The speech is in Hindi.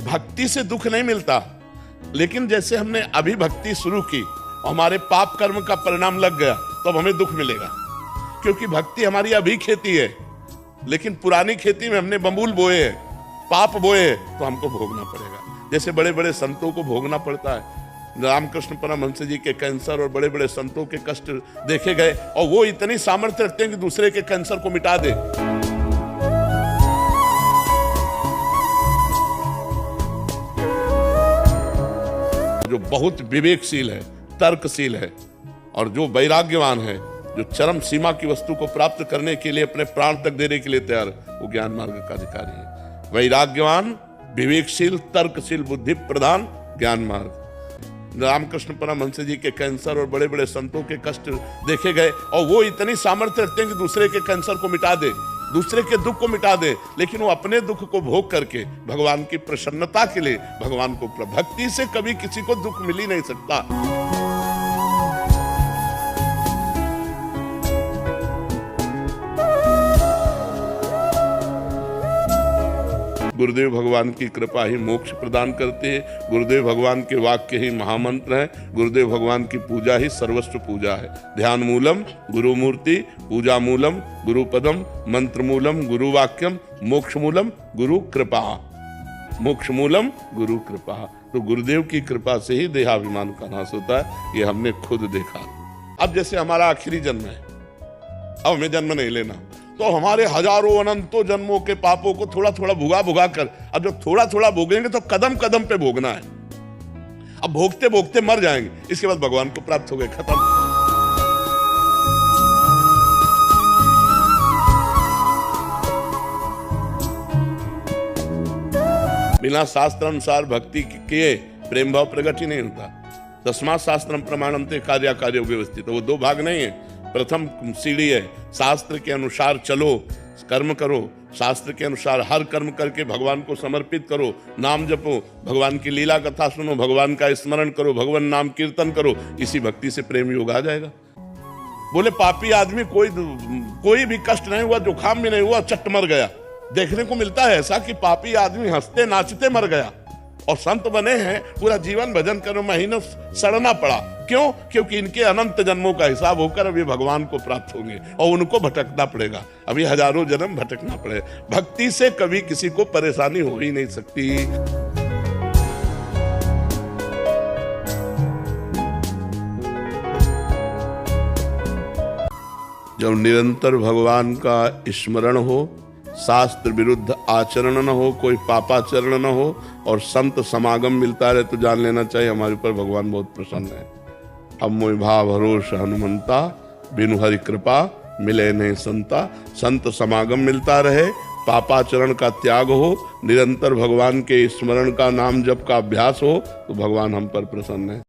भक्ति से दुख नहीं मिलता, लेकिन जैसे हमने अभी भक्ति शुरू की और हमारे पाप कर्म का परिणाम लग गया तो अब हमें दुख मिलेगा, क्योंकि भक्ति हमारी अभी खेती है, लेकिन पुरानी खेती में हमने बबूल बोए हैं, पाप बोए, तो हमको भोगना पड़ेगा। जैसे बड़े बड़े संतों को भोगना पड़ता है। रामकृष्ण परमहंस जी के कैंसर और बड़े बड़े संतों के कष्ट देखे गए, और वो इतनी सामर्थ्य रखते हैं कि दूसरे के कैंसर को मिटा दे। जो बहुत विवेकशील है, तर्कशील है और जो वैराग्यवान है, जो चरम सीमा की वस्तु को प्राप्त करने के लिए अपने प्राण तक देने के लिए तैयार, वो ज्ञान मार्ग का अधिकारी है। वैराग्यवान, विवेकशील, तर्कशील, बुद्धि प्रधान, ज्ञान मार्ग। रामकृष्ण परमहंस जी के कैंसर और बड़े बड़े संतों के कष्ट देखे गए, और वो इतनी सामर्थ्य रखते हैं कि दूसरे के कैंसर को मिटा दे, दूसरे के दुख को मिटा दे, लेकिन वो अपने दुख को भोग करके भगवान की प्रसन्नता के लिए भगवान को, भक्ति से कभी किसी को दुख मिल ही नहीं सकता। गुरुदेव भगवान की कृपा ही मोक्ष प्रदान करती है। गुरुदेव भगवान के वाक्य ही महामंत्र है। गुरुदेव भगवान की पूजा ही सर्वस्व पूजा है। ध्यान मूलम गुरु मूर्ति, पूजा मूलम गुरु पदम, मंत्र मूलम गुरु वाक्यम, मोक्ष मूलम गुरु कृपा। मोक्ष मूलम गुरु कृपा। तो गुरुदेव की कृपा से ही देहाभिमान का नाश होता है। ये हमने खुद देखा। अब जैसे हमारा आखिरी जन्म है, अब हमें जन्म नहीं लेना, तो हमारे हजारों अनंतों जन्मों के पापों को थोड़ा थोड़ा भुगा कर, अब जब थोड़ा थोड़ा भोगेंगे तो कदम कदम पे भोगना है। अब भोगते भोगते मर जाएंगे, इसके बाद भगवान को प्राप्त हो गए, खत्म। बिना शास्त्र अनुसार भक्ति किए प्रेम भाव प्रकट ही नहीं होता। तस्मात् शास्त्रम प्रमाणन्ते कार्याकार्यो व्यवस्थित। वो दो भाग नहीं है। प्रथम सीढ़ी है, शास्त्र के अनुसार चलो, कर्म करो, शास्त्र के अनुसार हर कर्म करके भगवान को समर्पित करो, नाम जपो, भगवान की लीला कथा सुनो, भगवान का स्मरण करो, भगवान नाम कीर्तन करो, इसी भक्ति से प्रेम योग आ जाएगा। बोले पापी आदमी कोई भी कष्ट नहीं हुआ, जुकाम भी नहीं हुआ, चट मर गया। देखने को मिलता है ऐसा कि पापी आदमी हंसते नाचते मर गया, और संत बने हैं, पूरा जीवन भजन करो, महीनों सड़ना पड़ा। क्यों? क्योंकि इनके अनंत जन्मों का हिसाब होकर अभी भगवान को प्राप्त होंगे, और उनको भटकना पड़ेगा, अभी हजारों जन्म भटकना पड़ेगा। भक्ति से कभी किसी को परेशानी हो ही नहीं सकती। जब निरंतर भगवान का स्मरण हो, शास्त्र विरुद्ध आचरण न हो, कोई पापाचरण न हो, और संत समागम मिलता रहे, तो जान लेना चाहिए हमारे ऊपर भगवान बहुत प्रसन्न है। अब मोहि भाव भरोस हनुमंता, बिनु हरि कृपा मिले नहीं संता। संत समागम मिलता रहे, पापाचरण का त्याग हो, निरंतर भगवान के स्मरण का, नाम जप का अभ्यास हो, तो भगवान हम पर प्रसन्न है।